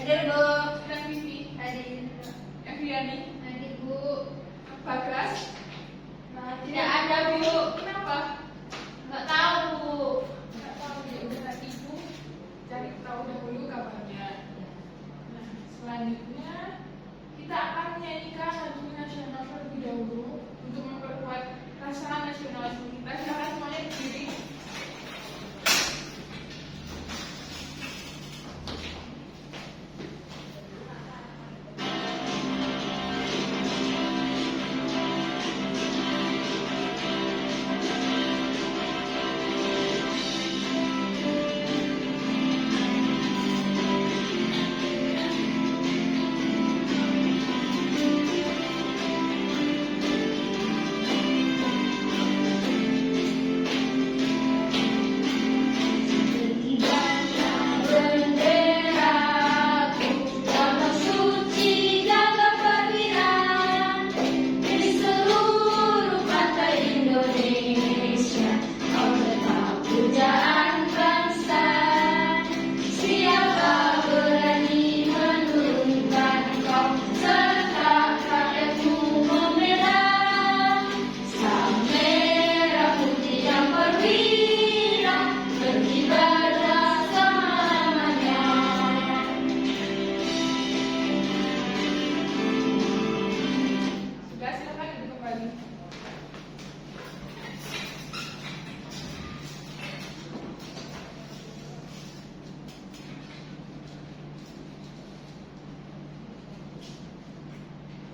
Hadir Bu. Sudah Vivi. Hadir. Eviani. Hadir Bu. Bagas. Tidak ada Bu. Kenapa? Nggak tahu Bu. Nggak tahu, ya udah nanti Ibu cari tahu dahulu kabarnya. Nah, selanjutnya kita akan menyanyikan lagu nasional terlebih dahulu untuk memperkuat rasa nasionalisme kita. Silakan semuanya berdiri.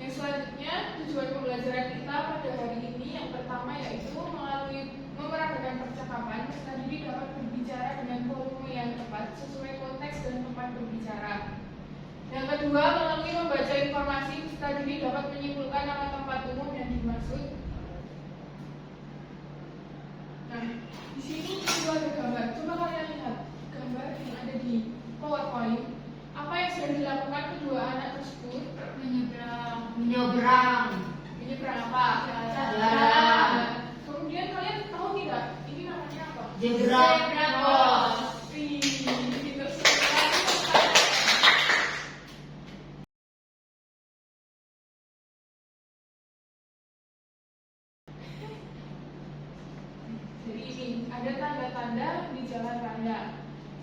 Yang selanjutnya, tujuan pembelajaran kita pada hari ini yang pertama yaitu melalui memeragakan percakapan, peserta didik dapat berbicara dengan volume yang tepat sesuai konteks dan tempat berbicara. Yang kedua, melalui membaca informasi, peserta didik dapat menyimpulkan nama tempat umum yang dimaksud. Nah, di sini ada gambar. Coba kalian lihat gambar yang ada di PowerPoint. Apa yang sudah dilakukan kedua anak tersebut? Menyeberang. Menyeberang apa? Jalan. Kemudian kalian tahu tidak? Ini namanya apa? Zebra cross. Pintar sekali. Jadi ini ada tanda-tanda di jalan raya.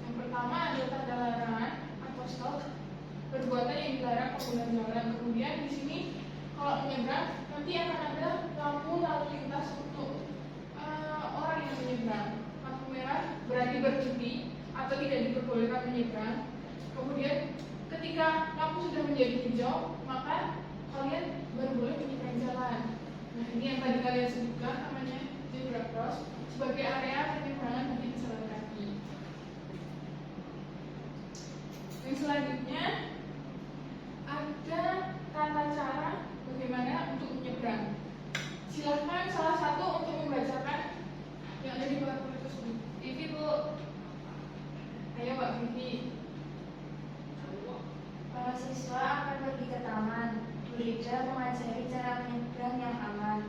Yang pertama ada tanda larangan atau stop, perbuatan yang dilarang pengguna jalan. Kemudian di sini kalau menyeberang nanti akan ada lampu lalu lintas untuk orang yang menyeberang. Lampu merah berarti berhenti atau tidak diperbolehkan menyeberang. Kemudian ketika lampu sudah menjadi hijau, maka kalian baru boleh menyeberang jalan. Nah, ini yang tadi kalian sebutkan namanya zebra cross sebagai area penyeberangan bagi pejalan kaki. Yang selanjutnya ada tata cara bagaimana untuk menyeberang. Silakan salah satu untuk membacakan yang ada di PowerPoint tersebut. Vivi Bu. Ayo Mbak Vivi. Para siswa akan pergi ke taman. Bu Rida mengajari cara menyeberang yang aman.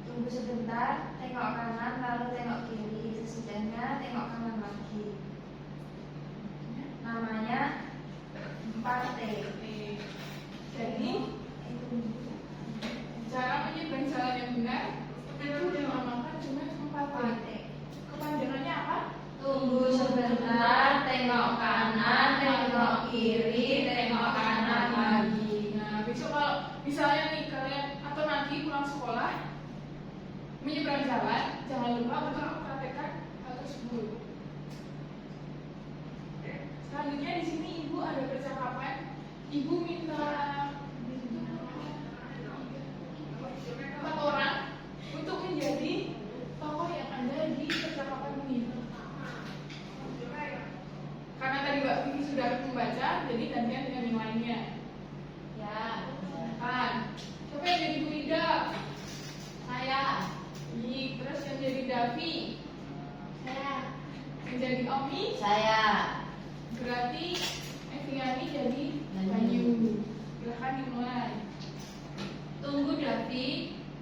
Tunggu sebentar, tengok kanan lalu tengok kiri. Sesudahnya tengok kanan lagi. Namanya 4T. Jadi cara menyeberang jalan yang benar itu dinamakan dengan 4T. Kepanjangannya apa? Tunggu sebentar, tengok kanan, tengok kiri, tengok kanan lagi. Nah, besok kalau misalnya nih kalian atau nanti pulang sekolah menyeberang jalan, jangan lupa untuk mempraktekkan hal tersebut. Selanjutnya di sini ibu ada percakapan. Ibu minta 4 orang untuk menjadi tokoh yang ada di percakapan ini. Karena tadi Mbak Vivi sudah membaca, jadi gantian dengan yang lainnya. Ya. Silakan. Siapa yang jadi Bu Ida? Saya. Terus yang jadi Davi? Saya. Yang jadi Omi? Saya. Berarti Eviani jadi Banyu. Banyu. Silahkan dimulai. Tunggu Davi,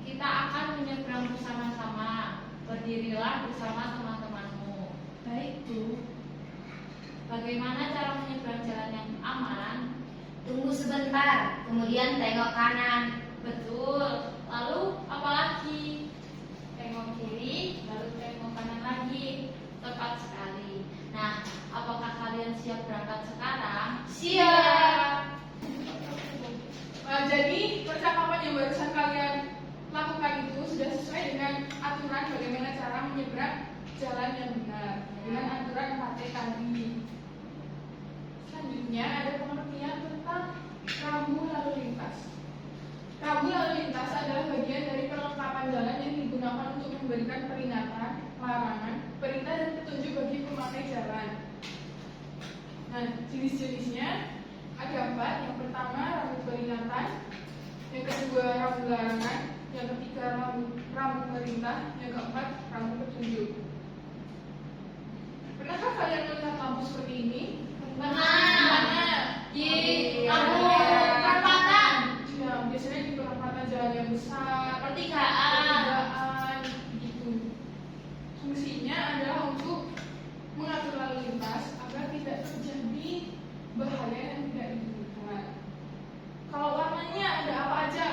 kita akan menyeberang bersama-sama. Berdirilah bersama teman-temanmu. Baik Bu. Bagaimana cara menyeberang jalan yang aman? sebentar, kemudian tengok kanan. Betul. Lalu apalagi? Tengok kiri, lalu tengok kanan lagi. Tepat sekali. Nah, apakah kalian siap berangkat sekarang? Siap. Jadi percakapan yang barusan kalian lakukan itu sudah sesuai dengan aturan bagaimana cara menyeberang jalan yang benar dengan aturan 4T tadi. Selanjutnya ada pengertian tentang rambu lalu lintas. Rambu lalu lintas adalah bagian dari perlengkapan jalan yang digunakan untuk memberikan peringatan, larangan, perintah dan petunjuk bagi pemakai jalan. Nah, jenis-jenisnya ada 4. Yang pertama rambu peringatan, yang kedua rambu larangan, yang ketiga rambu perintah, yang keempat rambu petunjuk. Pernahkah kalian melihat lampu seperti ini? Mana? Di lampu perempatan. Ya, biasanya di perempatan jalan yang besar, Pertigaan. gitu. Fungsinya adalah untuk mengatur lalu lintas agar tidak terjadi bahaya yang tidak diinginkan. Kalau warnanya ada apa aja?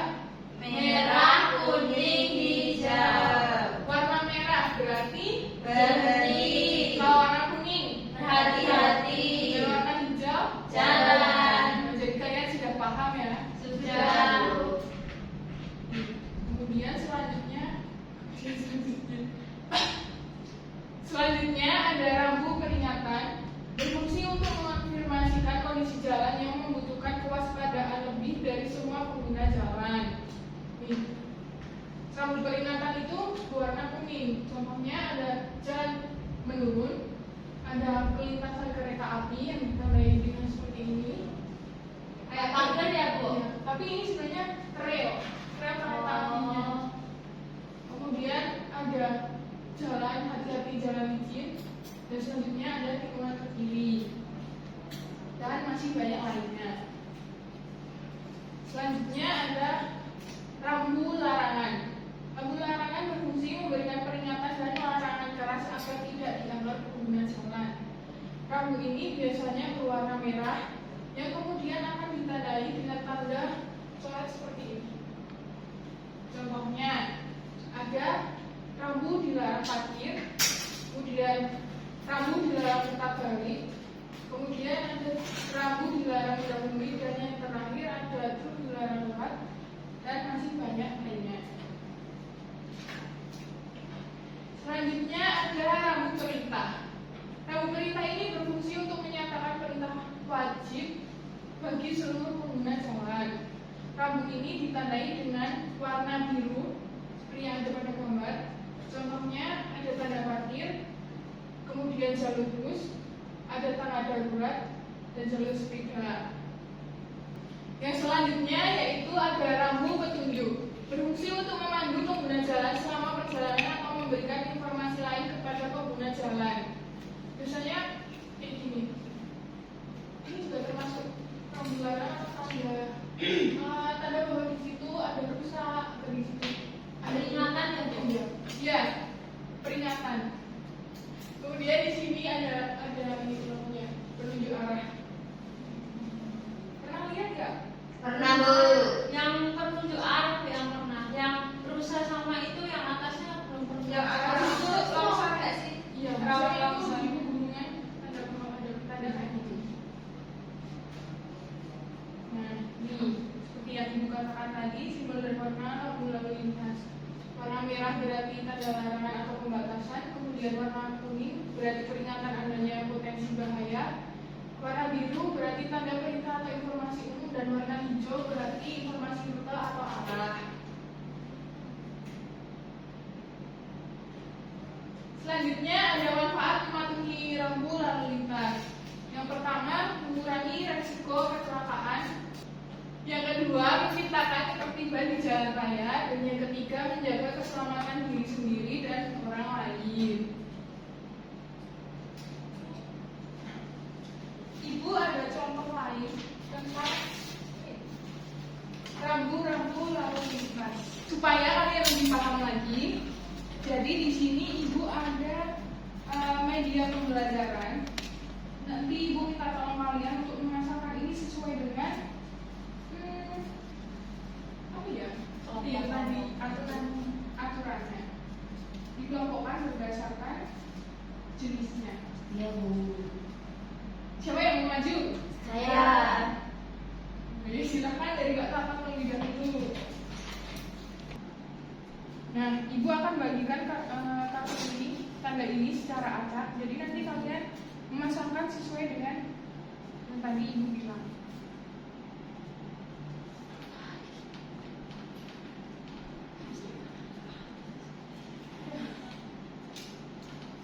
Merah, kuning, hijau. Warna merah berarti Berhenti. kalau warna kuning Hati-hati. dan warna hijau Jalan. Jadi kalian sudah paham ya. Sudah. Kemudian selanjutnya ada rambu peringatan, berfungsi untuk mengonfirmasikan kondisi jalan yang membutuhkan kewaspadaan lebih dari semua pengguna jalan. Nih, rambu peringatan itu berwarna kuning. Contohnya ada jalan menurun, ada perlintasan kereta api yang ditandai dengan seperti ini. Kayak pagar ya, Bu? Iya, tapi ini sebenarnya rel kereta apinya. Kemudian ada jalan, hati-hati jalan licin, dan selanjutnya ada tikungan ke kiri, dan masih banyak lainnya. Selanjutnya ada rambu larangan. Rambu larangan berfungsi memberikan peringatan dan larangan keras agar tidak dilanggar pengguna jalan. Rambu ini biasanya berwarna merah, yang kemudian akan ditandai dengan tanda coret seperti ini. Contohnya ada rambu dilarang parkir, kemudian rambu dilarang putar balik, kemudian ada rambu dilarang mendahului, dan yang terakhir ada truk dilarang lewat, dan masih banyak lainnya. Selanjutnya ada rambu perintah. Rambu perintah ini berfungsi untuk menyatakan perintah wajib bagi seluruh pengguna jalan. Rambu ini ditandai dengan warna biru seperti yang ada pada gambar. Contohnya ada tanda parkir, kemudian jalur bus, ada tanda darurat, dan jalur sepeda. Yang selanjutnya yaitu ada rambu petunjuk, berfungsi untuk memandu pengguna jalan selama perjalanan atau memberikan informasi lain kepada pengguna jalan. Biasanya kayak gini. Ini juga termasuk rambu larangan atau tanda bahwa di situ ada rusak, atau di situ ada Peringatan ya, Bu? Ya, peringatan. Kemudian di sini ada ini namanya penunjuk arah. Pernah lihat nggak? Pernah, Bu. Yang petunjuk arah yang pernah, yang berusaha sama itu yang atasnya belum pernah. Yang atas itu longsor nggak sih? Iya, Rawan misalnya itu longsor. di pegunungan ada kayak gitu. Nah, ini seperti yang ibu katakan tadi, simbol dan warna rambu lalu lintas. Warna merah berarti tanda larangan atau pembatasan, kemudian warna kuning berarti peringatan adanya potensi bahaya, warna biru berarti tanda perintah atau informasi umum, dan warna hijau berarti informasi rute atau arah. Selanjutnya ada manfaat mematuhi rambu lalu lintas. Yang pertama, mengurangi resiko kecelakaan. Yang kedua, menciptakan ketertiban di jalan raya. Dan yang ketiga, menjaga keselamatan diri sendiri dan orang lain. Ibu ada contoh lain tentang rambu-rambu lalu lintas. Supaya kalian lebih paham lagi, jadi di sini ibu ada media pembelajaran. Nanti ibu minta tolong kalian untuk mengasahkan ini sesuai dengan jenisnya. Iya, Bu. Siapa yang mau maju? Saya. Oke, silakan dari Kak Tata terlebih dahulu. Nah, Ibu akan bagikan kartu ini, tanda ini secara acak. Jadi nanti kalian memasangkan sesuai dengan yang tadi Ibu bilang.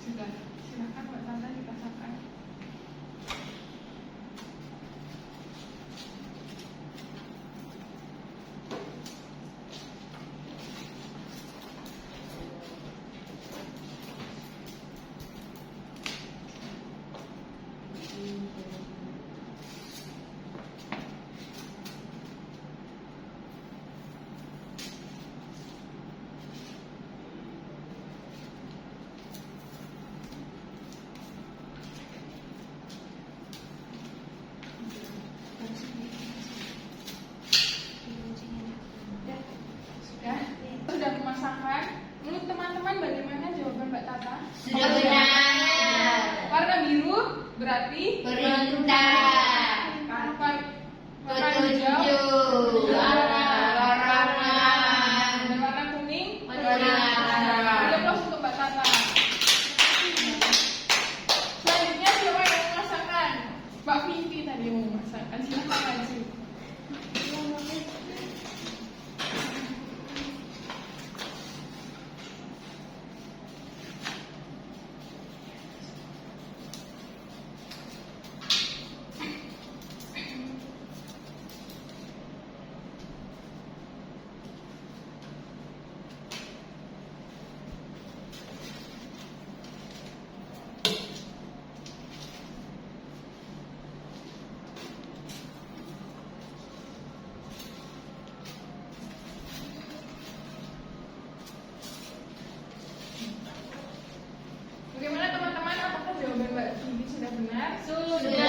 Sudah, silakan Mbak Tata dipasangkan. Sudah memasangkan. Menurut teman-teman bagaimana jawaban Mbak Tata? Sudah benar. Warna biru berarti Perintah. warna hijau Petunjuk. larangan. Dan warna kuning Peringatan. Udah untuk Mbak Tata. Selanjutnya siapa yang mau memasangkan? Mbak Vivi tadi yang mau memasangkan. Silakan maju. Bagaimana teman-teman? Apakah jawaban Mbak Vivi sudah benar? Sudah.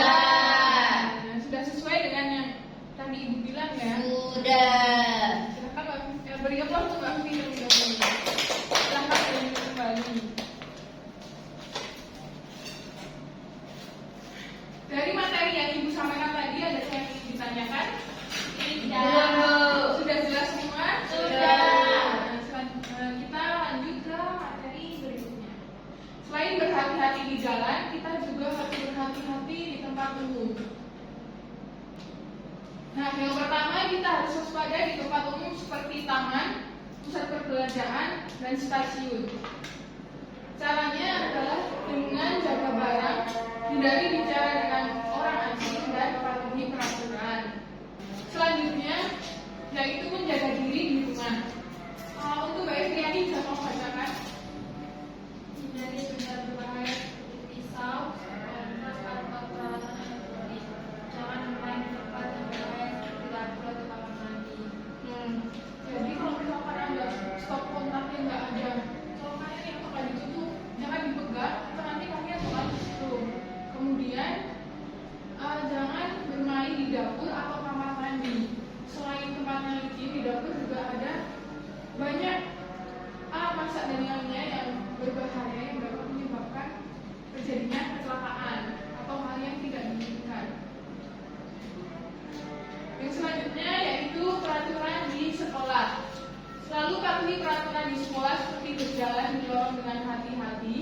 Nah, sudah sesuai dengan yang tadi Ibu bilang ya? Sudah. Silakan Mbak Vivi, beri aplaus untuk Mbak Vivi terlebih dahulu. Silakan lanjut kembali. Dari materi yang Ibu sampaikan tadi ada yang ingin ditanyakan? Tidak. Sudah jelas semua? Sudah. Kita lanjut ke materi berikutnya. Selain berhati-hati di jalan, kita juga harus berhati-hati di tempat umum. Nah, yang pertama kita harus waspada di tempat umum seperti taman, pusat perbelanjaan, dan stasiun. Caranya adalah dengan jaga barang, hindari bicara dengan orang asing, dan patuhi peraturan. Selanjutnya, yaitu menjaga diri di rumah. Untuk Mbak Efriani bisa mau bacakan? Hindari benda berbahaya seperti pisau, kertas, atau peralatan elektronik. Jangan bermain di tempat yang berbahaya seperti dapur atau kamar mandi. Jadi kalau misalkan ada stop kontaknya nggak ada, kalau kalian yang bakal ditutup, jangan dipegang, atau nanti kalian bakal ditutup. Kemudian jangan bermain di dapur atau kamar mandi. Selain tempatnya licin, di dapur juga ada banyak masak dan lainnya yang berbahaya yang dapat menyebabkan terjadinya kecelakaan atau hal yang tidak diinginkan. Yang selanjutnya yaitu peraturan di sekolah. Selalu patuhi peraturan di sekolah seperti berjalan di lorong dengan hati-hati,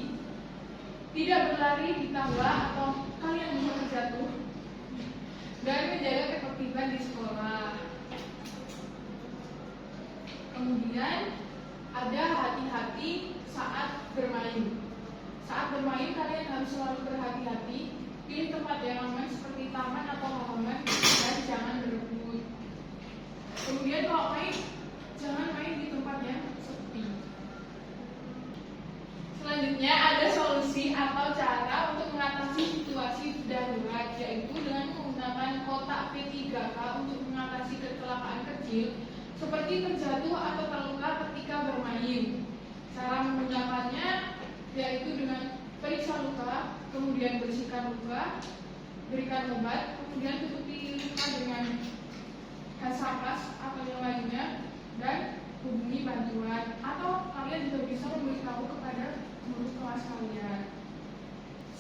tidak berlari di tangga atau kalian bisa terjatuh, dan menjaga ketertiban di sekolah. Kemudian ada hati-hati saat bermain. Saat bermain kalian harus selalu berhati-hati. Pilih tempat yang aman seperti taman atau halaman dan jangan berebut. Kemudian kalau main, jangan main di tempat yang sepi. Selanjutnya ada solusi atau cara untuk mengatasi situasi darurat, yaitu dengan menggunakan kotak P3K untuk mengatasi kecelakaan kecil seperti terjatuh atau terluka ketika bermain. Cara menggunakannya yaitu dengan periksa luka, kemudian bersihkan luka, berikan obat, kemudian tutupi luka dengan Hansaplast atau yang lainnya, dan hubungi bantuan. Atau kalian juga bisa memberitahu kepada guru kelas kalian.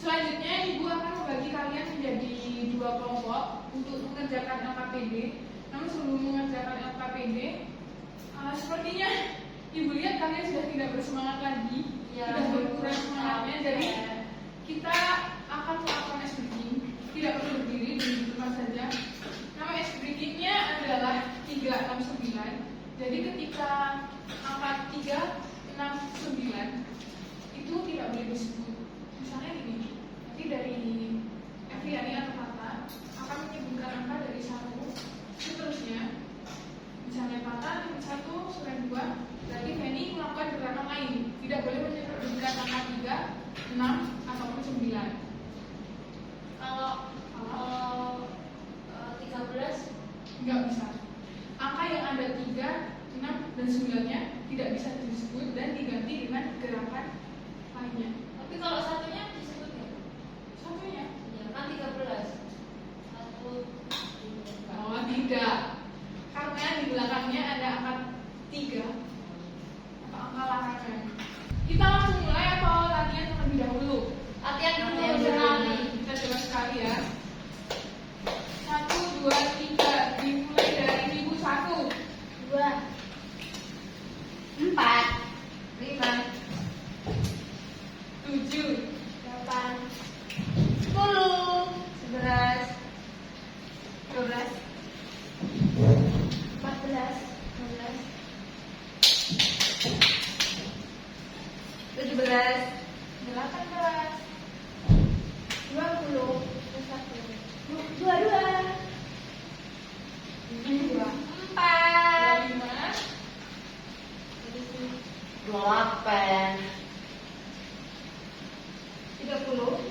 Selanjutnya Ibu akan membagi kalian menjadi 2 kelompok untuk mengerjakan LKPD. Namun sebelum mengerjakan LKPD, sepertinya Ibu lihat kalian sudah tidak bersemangat lagi, Ya, sudah berkurang semangatnya. Jadi kita akan melakukan ice breaking, tidak perlu berdiri dan di tempat saja. Nama ice breakingnya adalah 369. Jadi ketika angka 369 itu tidak boleh disebut. Misalnya gini, nanti dari Eviani atau Tata akan menyebutkan angka dari 1 seterusnya. Misalnya Tata menyebut 1, Suren 2, berarti Feni melakukan gerakan lain, tidak boleh menyebutkan angka 3, 6 ataupun 9. Kalau 13 Nggak bisa. Angka yang ada 3, 6, dan 9-nya tidak bisa disebut dan diganti dengan gerakan lainnya. tapi kalau satunya disebut ya? Satunya. Ya kan 13. 1, 2. Oh, tidak. Karena di belakangnya ada angka 3 atau angka larangan. Kita langsung mulai atau latihan terlebih dahulu? Latihan dulu Latihan dulu. sekali. Kita coba sekali ya. 1, 2, 3. Dimulai dari Ibu 1. 2 4 5 7. 8 10 11 12 14 15 17 18 20 21 22 4 25. 30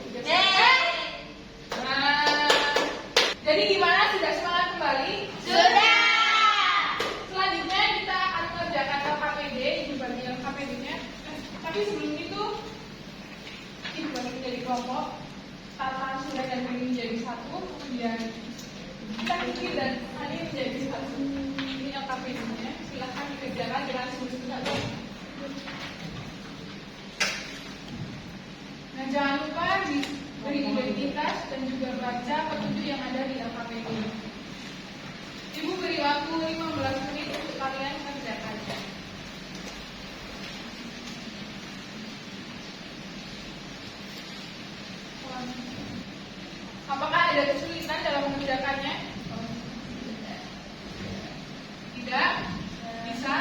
Nah, jadi gimana? Sudah semangat kembali? Sudah. Selanjutnya kita akan mengerjakan LKPD, Ibu bagi LKPD-nya. Tapi sebelum itu, Ibu bagi menjadi kelompok. Tata, Suren, dan Feni menjadi 1. Kemudian kita Kiki dan Hani menjadi 1. Ini LKPD-nya. Silahkan dikerjakan dengan sungguh-sungguh. Nah, jangan lupa diberi identitas dan juga baca petunjuk yang ada di LKPD. Ibu beri waktu 15 menit untuk kalian mengerjakan. Apakah ada kesulitan dalam mengerjakannya? Tidak? Bisa?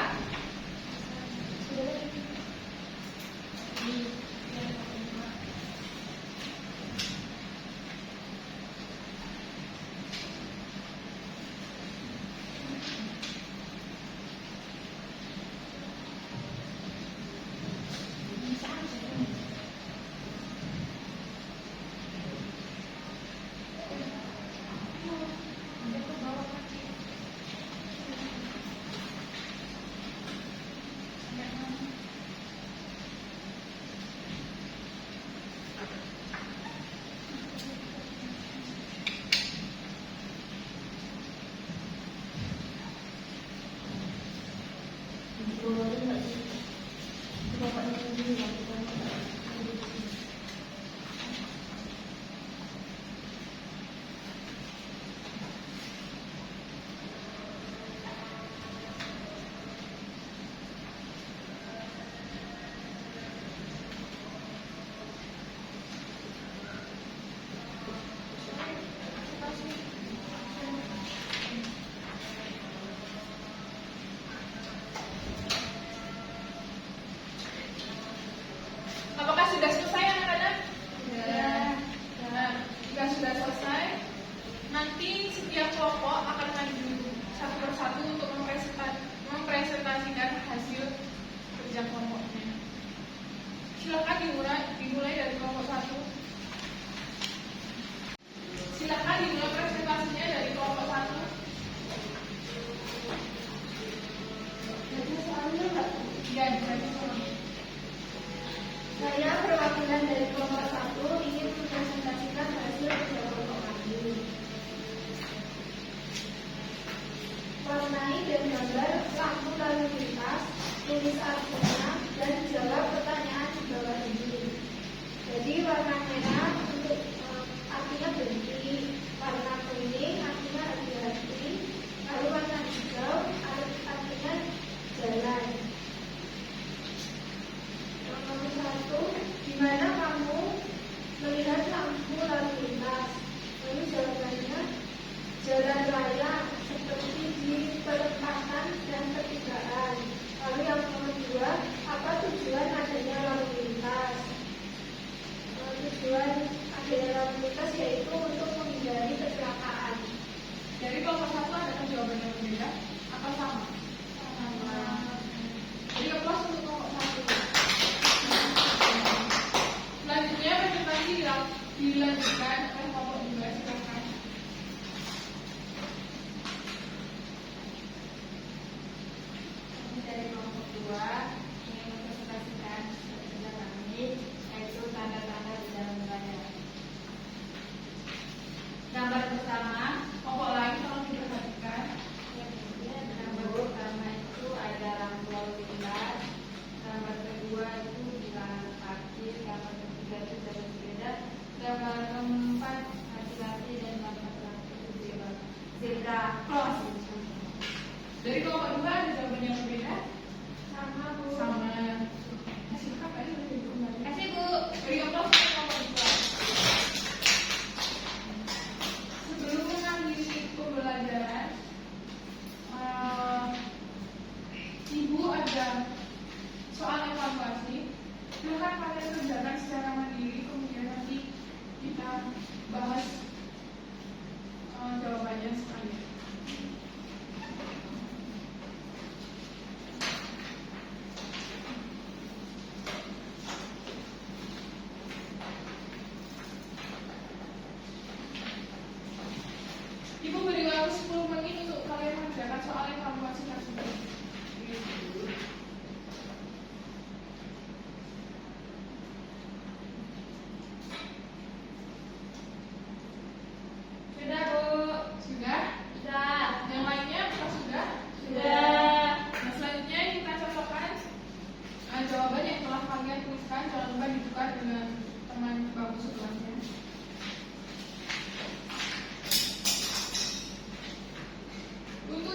Apakah sudah selesai anak-anak? Ya. Nah, jika sudah selesai, nanti setiap kelompok akan maju satu persatu untuk mempresentasikan hasil kerja kelompoknya. Silakan dimulai dari kelompok 1. Silakan dimulai presentasinya dari kelompok 1. Jadi soalnya enggak. Ya, dimulai semua. Saya perwakilan dari kelompok 1 ingin mempresentasikan hasil kerja kelompok kami. Warnai dan gambar lampu lalu lintas, tulis artinya, dan jawab pertanyaan di bawah ini. Jadi warna merah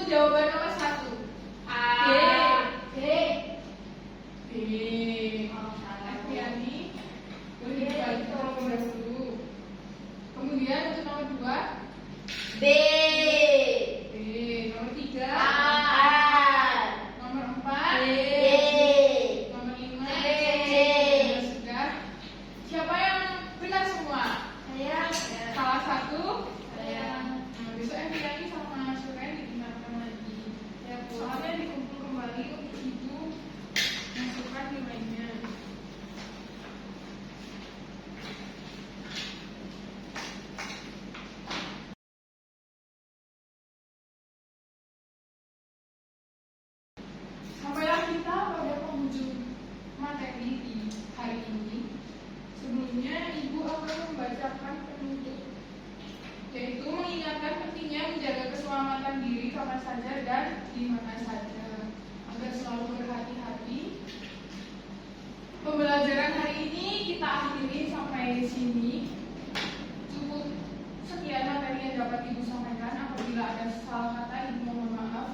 jawaban nomor 1. A. B. B. Oh, salah. Apriani boleh dibagi terlebih dahulu. Kemudian untuk nomor 2 B. B. Nomor 3 A. nomor 4 B. nomor 5 C. sudah. Siapa yang benar semua? Saya Salah satu. Saya. Nah, besok Apriani sama Suren ditinggalkan lagi. ya Bu. Soalnya dikumpul kembali untuk ibu masukkan nilainya. Sampailah kita pada penghujung materi di hari ini. Sebelumnya ibu akan membacakan penutup, yaitu mengingatkan pentingnya menjaga keselamatan diri kapan saja dan di mana saja agar selalu berhati-hati. Pembelajaran hari ini kita akhiri sampai sini. Cukup sekian materi yang dapat ibu sampaikan. Apabila ada salah kata, ibu mohon maaf.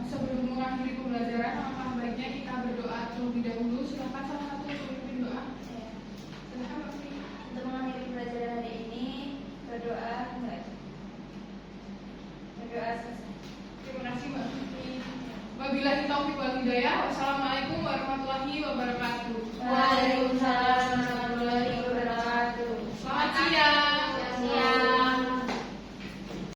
Sebelum mengakhiri pembelajaran, alangkah baiknya kita berdoa terlebih dahulu. Silakan salah satu untuk memimpin doa. Saya. Silakan Pak Fi. Untuk mengakhiri pelajaran hari ini, berdoa enggak? Berdoa selesai. Terima kasih Mbak Fitri. Wabillahi taufiq wal hidayah. Wassalamualaikum warahmatullahi wabarakatuh. Waalaikumsalam.